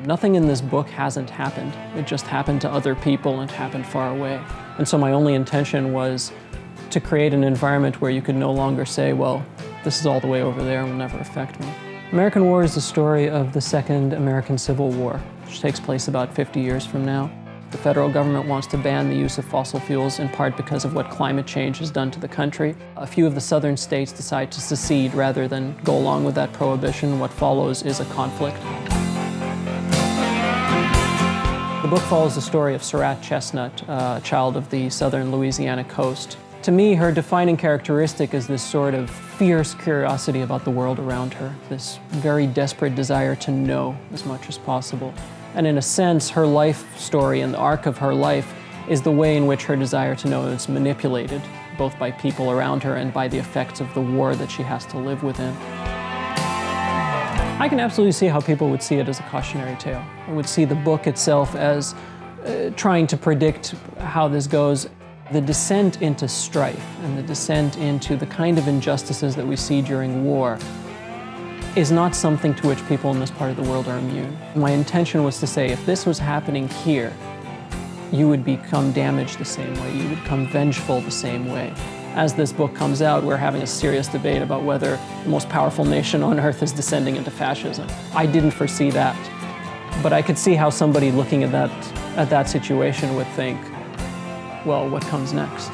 Nothing in this book hasn't happened. It just happened to other people and happened far away. And so my only intention was to create an environment where you could no longer say, well, this is all the way over there and will never affect me. American War is the story of the Second American Civil War, which takes place about 50 years from now. The federal government wants to ban the use of fossil fuels in part because of what climate change has done to the country. A few of the southern states decide to secede rather than go along with that prohibition. What follows is a conflict. The book follows the story of Sarat Chestnut, a child of the southern Louisiana coast. To me, her defining characteristic is this sort of fierce curiosity about the world around her, this very desperate desire to know as much as possible. And in a sense, her life story and the arc of her life is the way in which her desire to know is manipulated, both by people around her and by the effects of the war that she has to live within. I can absolutely see how people would see it as a cautionary tale. I would see the book itself as trying to predict how this goes. The descent into strife and the descent into the kind of injustices that we see during war is not something to which people in this part of the world are immune. My intention was to say, if this was happening here, you would become damaged the same way, you would become vengeful the same way. As this book comes out, we're having a serious debate about whether the most powerful nation on earth is descending into fascism. I didn't foresee that, but I could see how somebody looking at that situation would think, well, what comes next?